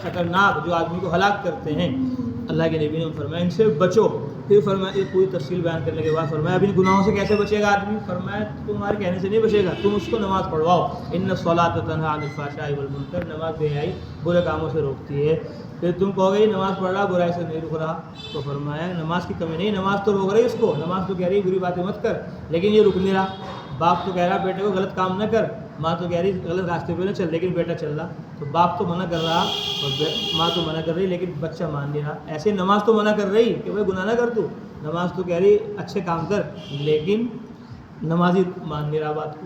خطرناک جو آدمی کو ہلاک کرتے ہیں، اللہ کے نبی نے فرمایا ان سے بچو۔ پھر فرمایا یہ پوری تفصیل بیان کرنے کے بعد فرمایا اب ان گناہوں سے کیسے بچے گا آدمی؟ فرمایا تمہارے کہنے سے نہیں بچے گا، تم اس کو نماز پڑھواؤ۔ ان الصلاۃ تنہی عن الفحشاء والمنکر، نماز بے حیائی برے کاموں سے روکتی ہے۔ پھر تم کہو گے یہ نماز پڑھ رہا برائی سے نہیں رک رہا، تو فرمایا نماز کی کمی نہیں، نماز تو روک رہی اس کو، نماز تو کہہ رہی بری باتیں مت کر لیکن یہ رک نہیں رہا۔ باپ تو کہہ رہا بیٹے کو غلط کام نہ کر، ماں تو کہہ رہی غلط راستے پہ نہ چل، لیکن بیٹا چل رہا۔ تو باپ تو منع کر رہا اور ماں تو منع کر رہی لیکن بچہ مان نہیں رہا۔ ایسے نماز تو منع کر رہی کہ بھائی گناہ نہ کر، تو نماز تو کہہ رہی اچھے کام کر، لیکن نمازی مان نہیں رہا بات کو۔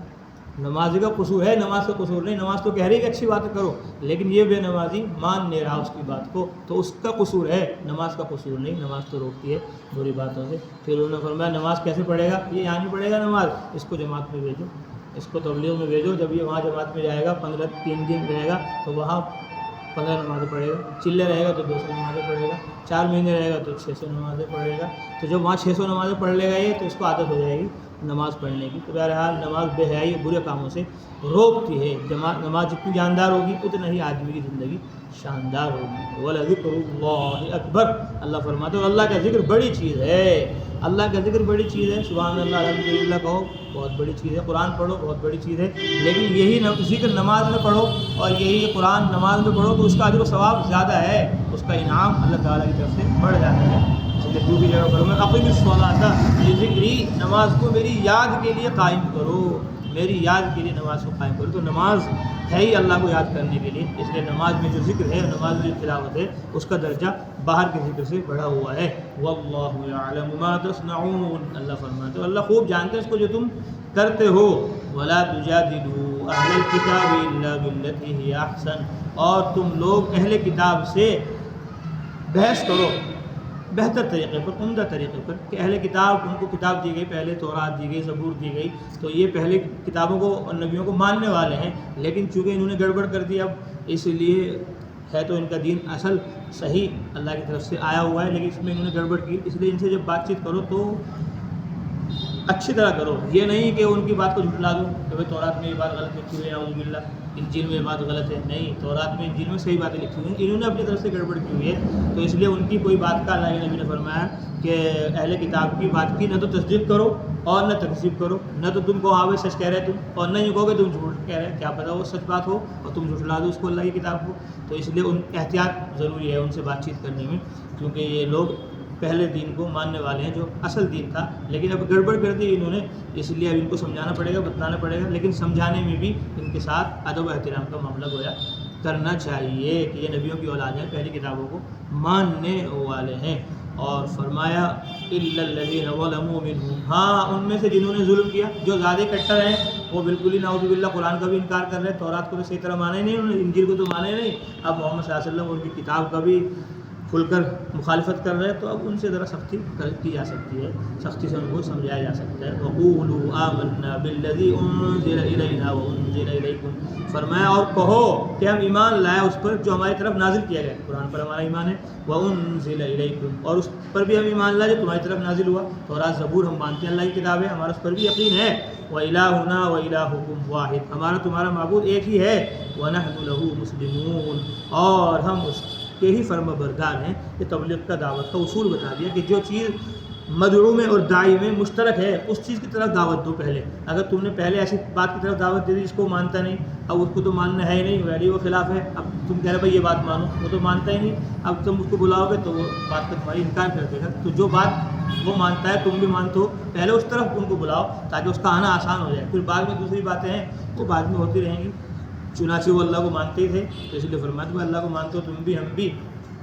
نمازی کا قصور ہے، نماز کا قصور نہیں۔ نماز تو کہہ رہی کہ اچھی باتیں کرو لیکن یہ بے نمازی مان نہیں رہا اس کی بات کو، تو اس کا قصور ہے، نماز کا قصور نہیں۔ نماز تو روکتی ہے بری باتوں سے۔ پھر انہوں نے فرمایا نماز کیسے پڑھے گا؟ یہ یہاں نہیں پڑھے گا نماز، اس کو جماعت میں بھیجو، اس کو تبلیغ میں بھیجو۔ جب یہ وہاں جماعت میں جائے گا 3 دن رہے گا تو وہاں 15 نمازیں پڑھے گا، چلے رہے گا تو 200 نمازیں پڑھے گا، 4 مہینے رہے گا تو 600 نمازیں پڑھے گا۔ تو جب وہاں 600 نمازیں پڑھ لے گا یہ تو اس کو عادت ہو جائے گی نماز پڑھنے کی۔ تو بہرحال نماز بے حیائی برے کاموں سے روکتی ہے۔ نماز جتنی جاندار ہوگی اتنا ہی آدمی کی زندگی شاندار ہوگی۔ وَلَذِكْرُ اللَّهِ اکبر، اللہ فرماتے ہیں اللہ کا ذکر بڑی چیز ہے، اللہ کا ذکر بڑی چیز ہے۔ سبحان اللہ الحمدللہ کہو بہت بڑی چیز ہے، قرآن پڑھو بہت بڑی چیز ہے، لیکن یہی ذکر نماز میں پڑھو اور یہی قرآن نماز میں پڑھو تو اس کا اجر و ثواب زیادہ ہے، اس کا انعام اللہ تعالیٰ کی طرف سے بڑھ جاتا ہے۔ اس لیے دوسری جگہ پر میں اقیم الصلاۃ لذکری، نماز کو میری یاد کے لیے قائم کرو، میری یاد کے لیے نماز کو قائم کرو۔ تو نماز ہے ہی اللہ کو یاد کرنے کے لیے، اس لیے نماز میں جو ذکر ہے، نماز میں جو تلاوت ہے، اس کا درجہ باہر کے ذکر سے بڑھا ہوا ہے۔ واللہ یعلم ما تصنعون، اللہ فرماتے ہیں اللہ خوب جانتے ہیں اس کو جو تم کرتے ہو۔ ولا تجادلوا اہل الکتاب الا بالتي هي احسن، اور تم لوگ اہل کتاب سے بحث کرو بہتر طریقے پر، عمدہ طریقے پر، کہ اہل کتاب ان کو کتاب دی گئی، پہلے تورات دی گئی، زبور دی گئی، تو یہ پہلے کتابوں کو اور نبیوں کو ماننے والے ہیں، لیکن چونکہ انہوں نے گڑبڑ کر دی اب، اس لیے ہے تو ان کا دین اصل صحیح اللہ کی طرف سے آیا ہوا ہے، لیکن اس میں انہوں نے گڑبڑ کی، اس لیے ان سے جب بات چیت کرو تو اچھی طرح کرو، یہ نہیں کہ ان کی بات کو جھٹلا دو کہ بھائی تورات میں یہ بات غلط لکھی ہوئی ہے اعوذ باللہ، انجیل میں یہ بات غلط ہے، نہیں، تورات میں انجیل میں صحیح باتیں لکھی ہوئی ہیں، انہوں نے اپنی طرف سے گڑبڑ کی ہوئی ہے، تو اس لیے ان کی کوئی بات کا اللہ کے نبی نے فرمایا کہ اہل کتاب کی بات کی نہ تو تصدیق کرو اور نہ تکذیب کرو، نہ تو تم کو ہاں سچ کہہ رہے تم، اور نہ یہ کہو کہ تم جھوٹ کہہ رہے، کیا پتہ وہ سچ بات ہو اور تم جھٹلا دو اس کو اللہ کی کتاب کو، تو اس لیے ان احتیاط ضروری ہے ان سے بات چیت کرنے میں، کیونکہ یہ لوگ پہلے دین کو ماننے والے ہیں جو اصل دین تھا، لیکن اب گڑبڑ کر دی انہوں نے، اس لیے اب ان کو سمجھانا پڑے گا، بتلانا پڑے گا، لیکن سمجھانے میں بھی ان کے ساتھ ادب و احترام کا معاملہ گویا کرنا چاہیے کہ یہ نبیوں کی اولاد ہیں، پہلی کتابوں کو ماننے والے ہیں۔ اور فرمایا الا الذين ظلموا منهم، ہاں ان میں سے جنہوں نے ظلم کیا، جو زیادہ کٹر ہیں وہ بالکل ہی نعوذ باللہ قرآن کا بھی انکار کر رہے ہیں، تورات کو تو صحیح طرح مانا ہی نہیں انہوں نے، انجیل کو تو مانا ہی نہیں، اب محمد صلی اللہ علیہ وسلم ان کی کتاب کا بھی کھل کر مخالفت کر رہے ہیں، تو اب ان سے ذرا سختی کی جا سکتی ہے، سختی سے ان کو سمجھایا جا سکتا ہے۔ وَقُولُوا آمَنَّا بِالَّذِي أُنزِلَ إِلَيْنَا وَأُنزِلَ إِلَيْكُمْ، فرمایا اور کہو کہ ہم ایمان لائے اس پر جو ہماری طرف نازل کیا گیا، قرآن پر ہمارا ایمان ہے، وَأُنزِلَ إِلَيْكُمْ، اور اس پر بھی ہم ایمان لائے جو تمہاری طرف نازل ہوا، تورات زبور ہم مانتے ہیں اللہ کی کتاب ہے، ہمارا اس پر بھی یقین ہے، وَإِلَٰهُنَا وَإِلَٰهُكُمْ وَاحِدٌ، ہمارا تمہارا معبود ایک ہی ہے، وَنَحْنُ لَهُ مُسْلِمُونَ، اور ہم اس کے ہی فرما بردار ہیں۔ یہ تبلیغ کا دعوت کا اصول بتا دیا کہ جو چیز مدعو میں اور داعی میں مشترک ہے اس چیز کی طرف دعوت دو پہلے، اگر تم نے پہلے ایسی بات کی طرف دعوت دے دی جس کو مانتا نہیں، اب اس کو تو ماننا ہے ہی نہیں، ویلی وہ خلاف ہے، اب تم کہہ رہے بھائی یہ بات مانو، وہ تو مانتا ہی نہیں، اب تم اس کو بلاؤ گے تو وہ بات کا تمہاری انکار کر دے گا، تو جو بات وہ مانتا ہے تم بھی مانتے ہو، پہلے اس طرف ان کو بلاؤ تاکہ اس کا آنا آسان ہو جائے، پھر بعد میں دوسری باتیں ہیں وہ بعد میں ہوتی رہیں گی، چنانچہ وہ اللہ کو مانتے ہی تھے، تو اس لیے فرماتے ہیں اللہ کو مانتے ہو تم بھی ہم بھی،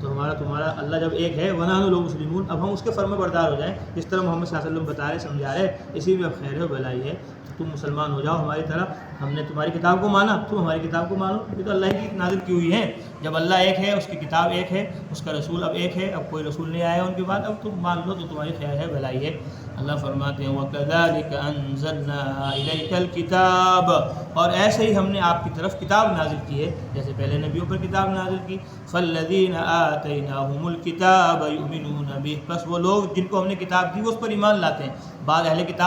تو ہمارا تمہارا اللہ جب ایک ہے، وَنَحْنُ لَهُ مُسْلِمُونَ، اب ہم اس کے فرما بردار ہو جائیں، جس طرح محمد صلی اللہ علیہ وسلم بتا رہے سمجھا رہے، اسی میں اب خیر ہے بھلائی ہے، تم مسلمان ہو جاؤ ہماری طرح، ہم نے تمہاری کتاب کو مانا تم ہماری کتاب کو مانو، یہ تو اللہ کی نازل کی ہوئی ہے، جب اللہ ایک ہے اس کی کتاب ایک ہے اس کا رسول اب ایک ہے، اب کوئی رسول نہیں آیا ان کے بعد، اب تم مان لو تو تمہاری خیر ہے بھلائی ہے۔ اللہ فرماتے ہیں وَكَذَلِكَ أَنزَلْنَا إِلَيْكَ الْكِتَابَ، اور ایسے ہی ہم نے آپ کی طرف کتاب نازل کی ہے جیسے پہلے نبیوں پر کتاب نازل کی، فَالَّذِينَ آتَيْنَاهُمُ الْكِتَابَ يُؤْمِنُونَ بِهِ، بس وہ لوگ جن کو ہم نے کتاب دی وہ اس پر ایمان لاتے ہیں، بعض اہل کتاب